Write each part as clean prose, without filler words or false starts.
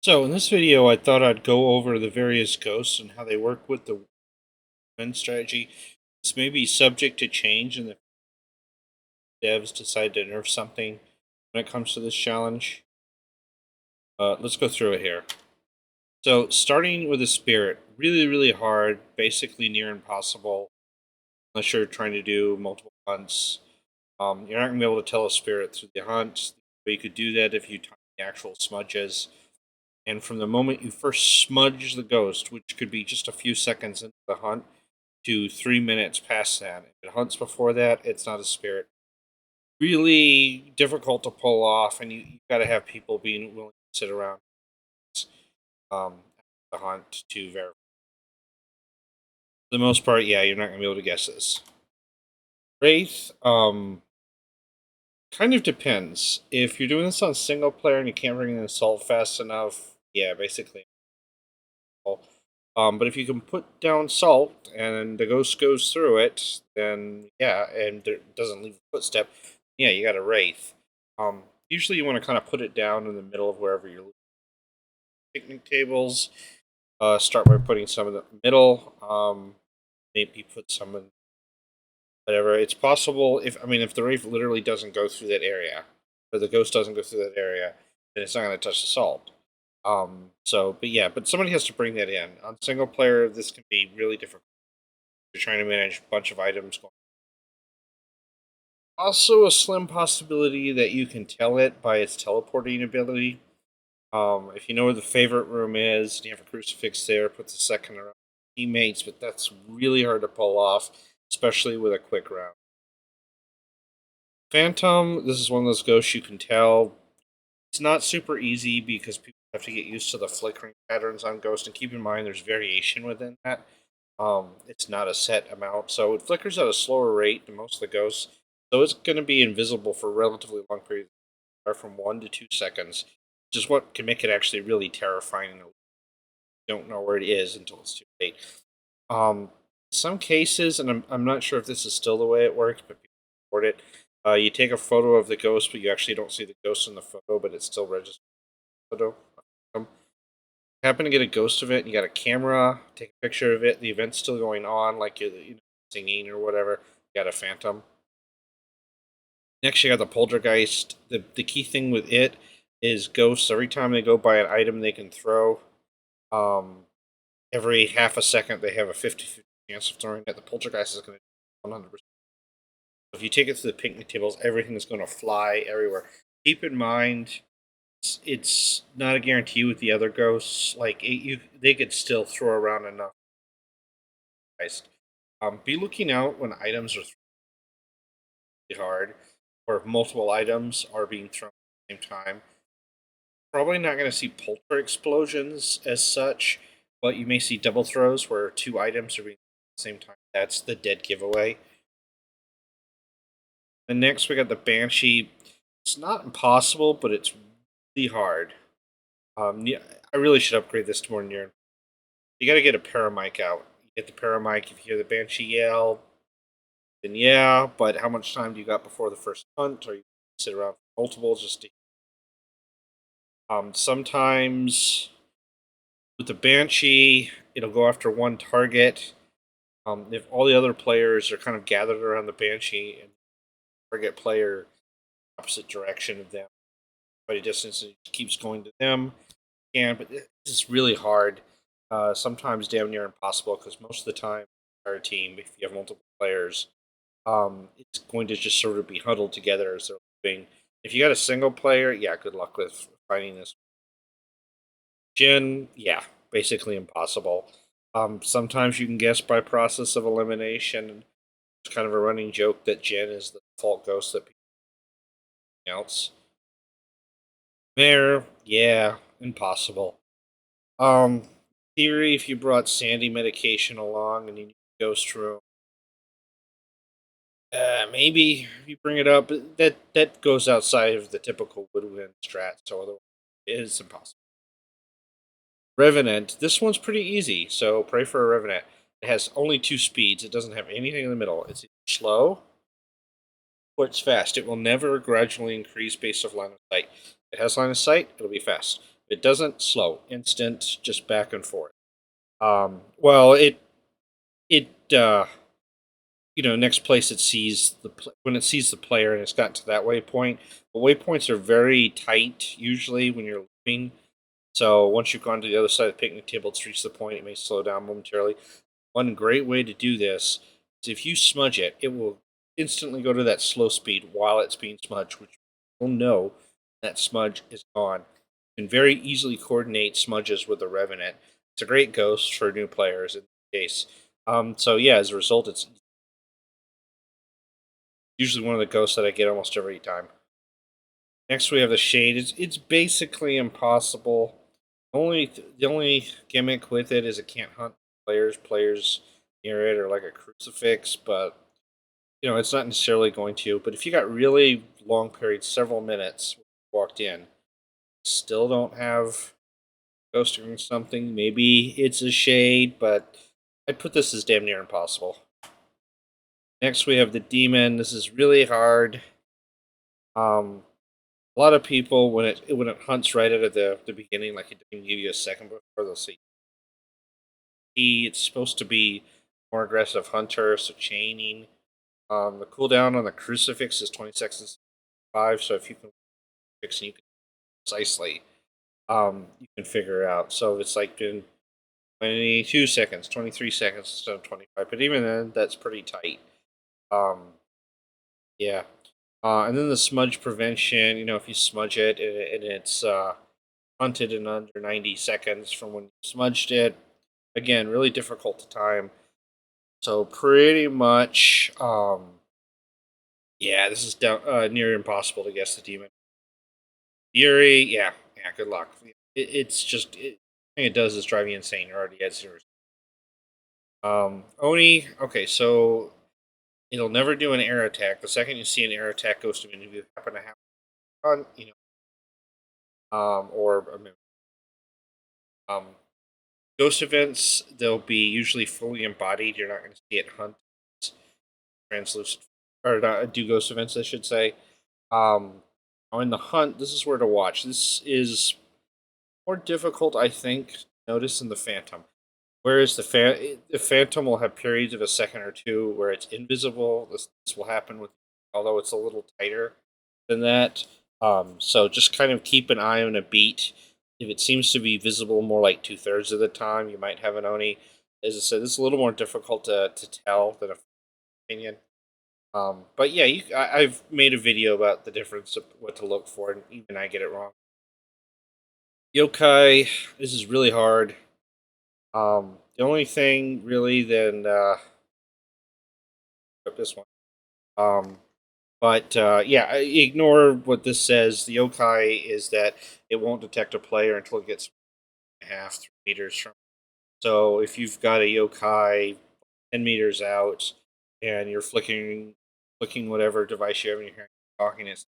So in this video, I thought I'd go over the various ghosts and how they work with the win strategy. This may be subject to change, and the devs decide to nerf something when it comes to this challenge. Let's go through it here. So starting with a spirit, really hard, basically near impossible, unless you're trying to do multiple hunts. You're not going to be able to tell a spirit through the hunt, but you could do that if you time the actual smudges. And from the moment you first smudge the ghost, which could be just a few seconds into the hunt, to 3 minutes past that. If it hunts before that, it's not a spirit. Really difficult to pull off, and you got to have people being willing to sit around um, the hunt to verify. For the most part, yeah, you're not going to be able to guess this. Wraith, kind of depends. If you're doing this on single player and you can't bring in assault fast enough, yeah, basically. But if you can put down salt and the ghost goes through it, then yeah, and it doesn't leave a footstep, yeah, you got a wraith. Usually you want to kind of put it down in the middle of wherever you're picnic tables. Start by putting some in the middle. Maybe put some in whatever. It's possible if the wraith literally doesn't go through that area, or the ghost doesn't go through that area, then it's not going to touch the salt. But somebody has to bring that in. On single player, this can be really difficult. You're trying to manage a bunch of items. Also, a slim possibility that you can tell it by its teleporting ability. If you know where the favorite room is, and you have a crucifix there, put the second around teammates, but that's really hard to pull off, especially with a quick round. Phantom, this is one of those ghosts you can tell. It's not super easy because people have to get used to the flickering patterns on Ghost, and keep in mind there's variation within that. It's not a set amount, so it flickers at a slower rate than most of the ghosts. So it's going to be invisible for a relatively long period, from 1 to 2 seconds, which is what can make it actually really terrifying. You don't know where it is until it's too late. Some cases, and I'm not sure if this is still the way it works, but people report it. You take a photo of the ghost, but you actually don't see the ghost in the photo, but it's still registered photo. Happen to get a ghost of it, and you got a camera, take a picture of it, the event's still going on, like you're singing or whatever, you got a phantom. Next, you got the poltergeist. The key thing with it is ghosts, every time they go by an item they can throw, um, every half a second they have a 50-50 chance of throwing it. The poltergeist is going to 100%. If you take it to the picnic tables, everything is going to fly everywhere. Keep in mind, it's not a guarantee with the other ghosts. They could still throw around enough. Be looking out when items are really hard, or if multiple items are being thrown at the same time. Probably not going to see polter explosions as such, but you may see double throws where two items are being at the same time. That's the dead giveaway. And next we got the Banshee. It's not impossible, but it's really hard. Yeah, I really should upgrade this to more near. You got to get a paramic out. You get the paramic if you hear the Banshee yell. Then yeah, but how much time do you got before the first hunt? Or you sit around for multiple just to. Sometimes with the Banshee, it'll go after one target. If all the other players are kind of gathered around the Banshee and the target player opposite direction of them, but a distance it keeps going to them. But this is really hard. Sometimes damn near impossible because most of the time, our team, if you have multiple players, it's going to just sort of be huddled together as they're moving. If you got a single player, yeah, good luck with finding this. Jin, yeah, basically impossible. Sometimes you can guess by process of elimination. It's kind of a running joke that Jin is the default ghost that people else. There, yeah, impossible. Um, Theory, if you brought Sandy medication along and you need a ghost room, maybe if you bring it up, but that goes outside of the typical Woodwind strat, so otherwise it is impossible. Revenant, this one's pretty easy, so pray for a Revenant. It has only 2 speeds. It doesn't have anything in the middle. It's slow or it's fast. It will never gradually increase based off line of sight. If it has line of sight, it'll be fast. If If it doesn't, slow, instant, just back and forth. Well, it next place it sees when it sees the player and it's gotten to that waypoint. The waypoints are very tight usually when you're leaving. So once you've gone to the other side of the picnic table, it's reached the point. It may slow down momentarily. One great way to do this is if you smudge it, it will instantly go to that slow speed while it's being smudged, which will know that smudge is gone. You can very easily coordinate smudges with the Revenant. It's a great ghost for new players in this case. So yeah, as a result, it's usually one of the ghosts that I get almost every time. Next, we have the Shade. It's basically impossible. The only gimmick with it is it can't hunt players near it or like a crucifix, but it's not necessarily going to. But if you got really long periods, several minutes, walked in, still don't have ghost or something, maybe it's a Shade, but I'd put this as damn near impossible. Next, we have the Demon. This is really hard. A lot of people when it hunts right out of the beginning, like it doesn't give you a second before they'll see. It's supposed to be more aggressive hunter, so chaining. The cooldown on the crucifix is 20 seconds 5, so if you can fix it, you can precisely you can figure out. So if it's like in 22 seconds, 23 seconds instead of 25, but even then that's pretty tight. Yeah. And then the smudge prevention, if you smudge it and it's hunted in under 90 seconds from when you smudged it. Again, really difficult to time. So pretty much, yeah, this is down, near impossible to guess the demon. Fury, yeah, good luck. It's just, thing it does is drive you insane. You're already at 0. Oni, okay, so it'll never do an air attack. The second you see an air attack goes to if you happen to have on, or um, ghost events, they'll be usually fully embodied. You're not going to see it hunt translucent, or not do ghost events, I should say. Um, in the hunt, this is where to watch. This is more difficult, I think, to notice in the Phantom. Whereas the Phantom will have periods of a second or two where it's invisible. This will happen with, although it's a little tighter than that. So just kind of keep an eye on a beat. If it seems to be visible more like 2/3 of the time, you might have an Oni. As I said, this is a little more difficult to tell than a opinion. But yeah, I've made a video about the difference of what to look for, and even I get it wrong. Yokai, this is really hard. The only thing really then this one. Um, but yeah, ignore what this says. The yokai is that it won't detect a player until it gets 3 meters from. So if you've got a yokai 10 meters out and you're flicking whatever device you have in your hand, talking, it's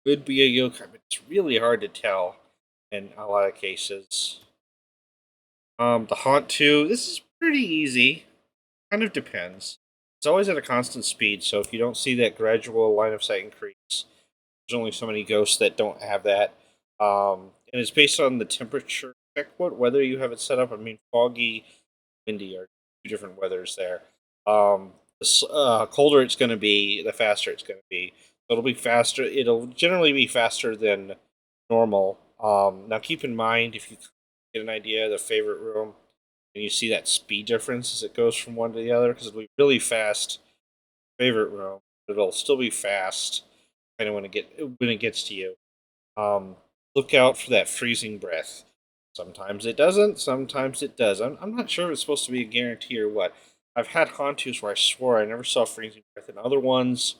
could be a yokai, but it's really hard to tell in a lot of cases. The haunt 2, this is pretty easy. Kind of depends. It's always at a constant speed, so if you don't see that gradual line of sight increase, there's only so many ghosts that don't have that. And it's based on the temperature. Check what weather you have it set up. I mean, foggy, windy are two different weathers there. The colder it's going to be, the faster it's going to be. So it'll be faster. It'll generally be faster than normal. Now, keep in mind if you get an idea of the favorite room, and you see that speed difference as it goes from one to the other, because it'll be really fast favorite room, but it'll still be fast kind of when it gets to you. Um, Look out for that freezing breath. Sometimes it doesn't, sometimes it does. I'm not sure if it's supposed to be a guarantee or what. I've had Hantus where I swore I never saw freezing breath, and other ones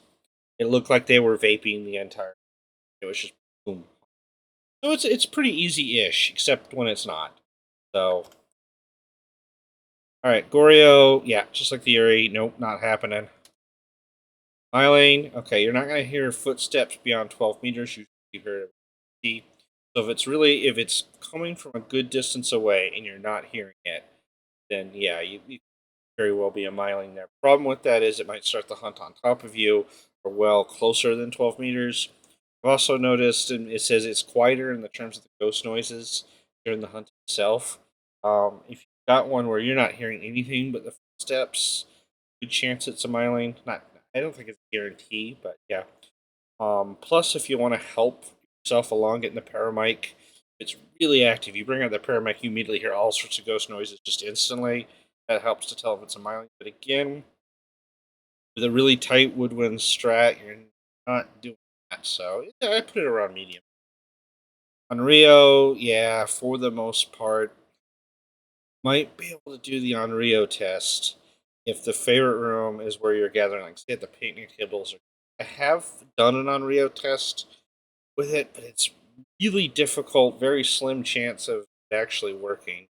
it looked like they were vaping the entire. It was just boom. So it's pretty easy-ish, except when it's not. So, all right, Goryo, yeah, just like the Uri. Nope, not happening. Mylane, okay, you're not going to hear footsteps beyond 12 meters. You hear it. So if it's coming from a good distance away and you're not hearing it, then yeah, you very well be a Mylane there. Problem with that is it might start the hunt on top of you or well closer than 12 meters. I've also noticed, and it says it's quieter in the terms of the ghost noises during the hunt itself. If you've got one where you're not hearing anything but the footsteps, good chance it's a myling. Not, I don't think it's a guarantee, but yeah. Plus, if you want to help yourself along getting the paramic, it's really active. You bring out the paramic, you immediately hear all sorts of ghost noises just instantly. That helps to tell if it's a myling. But again, with a really tight woodwind strat, you're not doing that. So yeah, I put it around medium. On Rio, yeah, for the most part, might be able to do the on Rio test if the favorite room is where you're gathering, like say at the picnic tables. I have done an on Rio test with it, but it's really difficult, very slim chance of it actually working.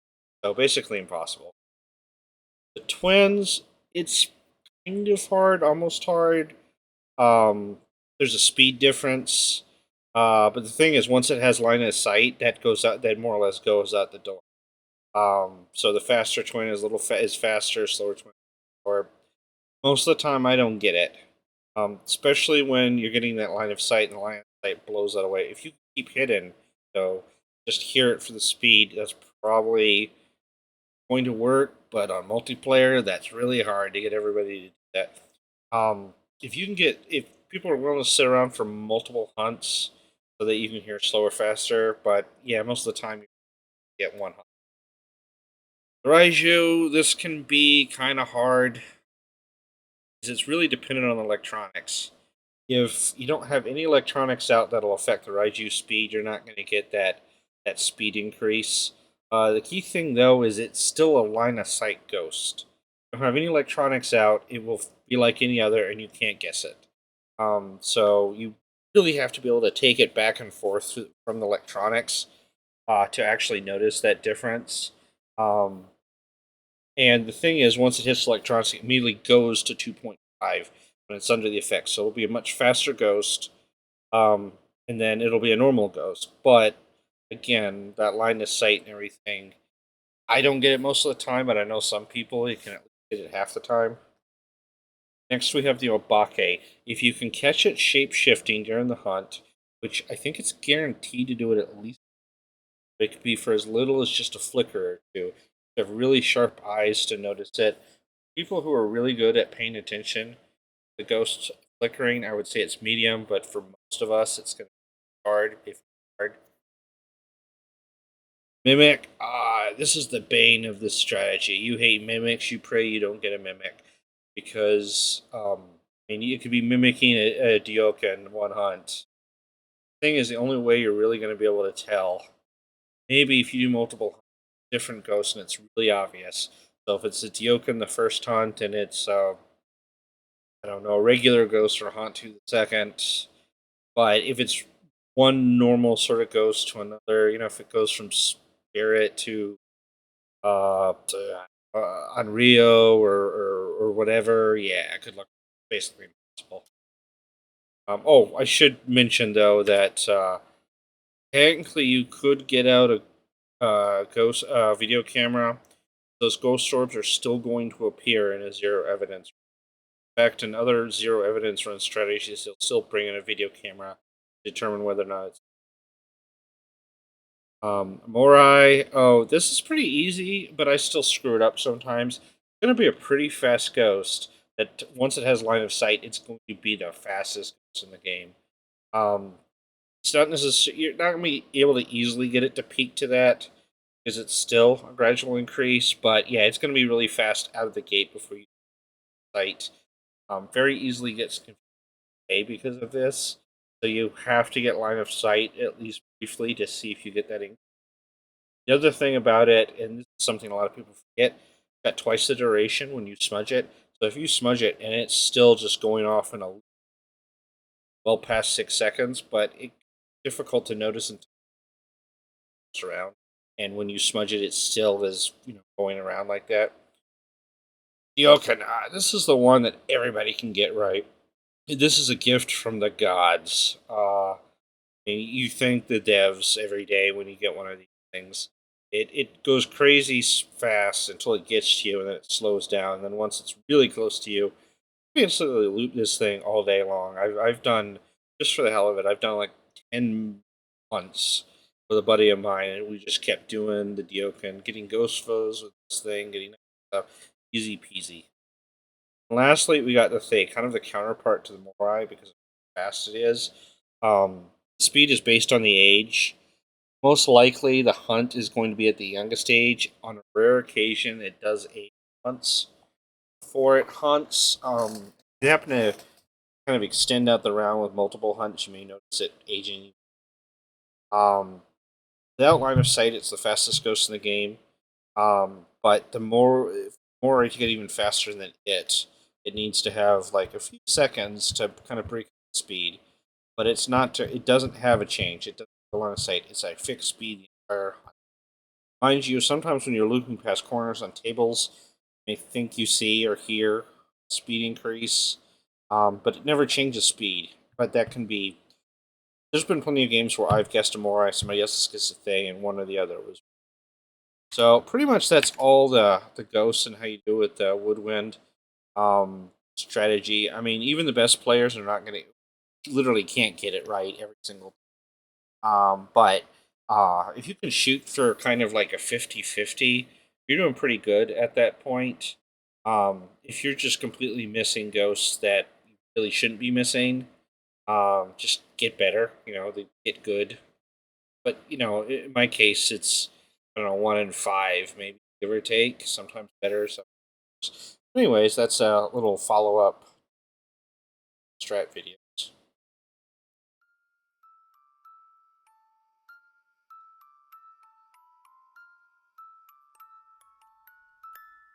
So basically impossible. The twins, it's kind of hard, almost hard. There's a speed difference. But the thing is, once it has line of sight, that goes out. That more or less goes out the door. So the faster twin is is faster, slower twin, or most of the time I don't get it. Especially when you're getting that line of sight and the line of sight blows that away. If you keep hidden, so just hear it for the speed. That's probably going to work, but on multiplayer, that's really hard to get everybody to do that. If you can get, if people are willing to sit around for multiple hunts so that you can hear slower, faster, but yeah, most of the time you get one hunt. Raiju, this can be kind of hard because it's really dependent on the electronics. If you don't have any electronics out that'll affect the Raiju speed, you're not going to get that speed increase. The key thing though is it's still a line of sight ghost. If you don't have any electronics out, it will be like any other, and you can't guess it. So you really have to be able to take it back and forth from the electronics to actually notice that difference. Um, and the thing is, once it hits electronics, it immediately goes to 2.5 when it's under the effects. So it'll be a much faster ghost, um, and then it'll be a normal ghost. But again, that line of sight and everything, I don't get it most of the time, but I know some people you can at least get it half the time. Next, we have the Obake. If you can catch it shape shifting during the hunt, which I think it's guaranteed to do it at least, it could be for as little as just a flicker or two. You have really sharp eyes to notice it. People who are really good at paying attention, the ghost flickering, I would say it's medium, but for most of us, it's going to be hard. If hard, mimic. This is the bane of this strategy. You hate mimics. You pray you don't get a mimic because I mean you could be mimicking a Dioka in one hunt. Thing is, the only way you're really going to be able to tell, maybe if you do multiple different ghosts and it's really obvious. So if it's a Dioka in the first hunt and it's I don't know, a regular ghost or hunt to the second. But if it's one normal sort of ghost to another, if it goes from spirit to Unrio or whatever, yeah, good luck. Basically impossible. Oh, I should mention though that technically you could get out a ghost video camera. Those ghost orbs are still going to appear in a zero evidence. In fact, in other zero evidence run strategies, they'll still bring in a video camera to determine whether or not it's Morai. Oh, this is pretty easy, but I still screw it up sometimes. It's going to be a pretty fast ghost that once it has line of sight, it's going to be the fastest ghost in the game. Um, it's not necessarily, you're not going to be able to easily get it to peak to that because it's still a gradual increase, but yeah, it's going to be really fast out of the gate before you sight. Very easily gets confused because of this. So you have to get line of sight at least briefly to see if you get that in. The other thing about it, and this is something a lot of people forget, got twice the duration when you smudge it. So if you smudge it and it's still just going off in a well past 6 seconds, but it's difficult to notice until it's around. And when you smudge it, it still is going around like that. Yokana, this is the one that everybody can get right. This is a gift from the gods. And you thank the devs every day when you get one of these things. It goes crazy fast until it gets to you, and then it slows down. And then once it's really close to you, you can instantly loop this thing all day long. I've done just for the hell of it, I've done like 10 months with a buddy of mine, and we just kept doing the Diokin, getting ghost foes with this thing, getting stuff, easy peasy. And lastly, we got the Thay, kind of the counterpart to the Morai because of how fast it is. Speed is based on the age. Most likely, the hunt is going to be at the youngest age. On a rare occasion, it does 8 months before it hunts. If you happen to kind of extend out the round with multiple hunts, you may notice it aging. Um, without line of sight, it's the fastest ghost in the game. But the more it get even faster than it needs to have like a few seconds to kind of break speed. But it's not. It doesn't have a change. It doesn't have a line of sight. It's a fixed speed the entire. Mind you, sometimes when you're looping past corners on tables, you may think you see or hear speed increase, but it never changes speed. But that can be. There's been plenty of games where I've guessed a Morai, somebody else has guessed a thing, and one or the other was. So pretty much that's all the ghosts and how you do with the Woodwind strategy. I mean, even the best players are not going to literally can't get it right every single. But if you can shoot for kind of like a 50-50, you're doing pretty good at that point. If you're just completely missing ghosts that you really shouldn't be missing, just get better. They get good. But in my case, it's I don't know 1 in 5, maybe give or take. Sometimes better. Anyways, that's a little follow up strat video.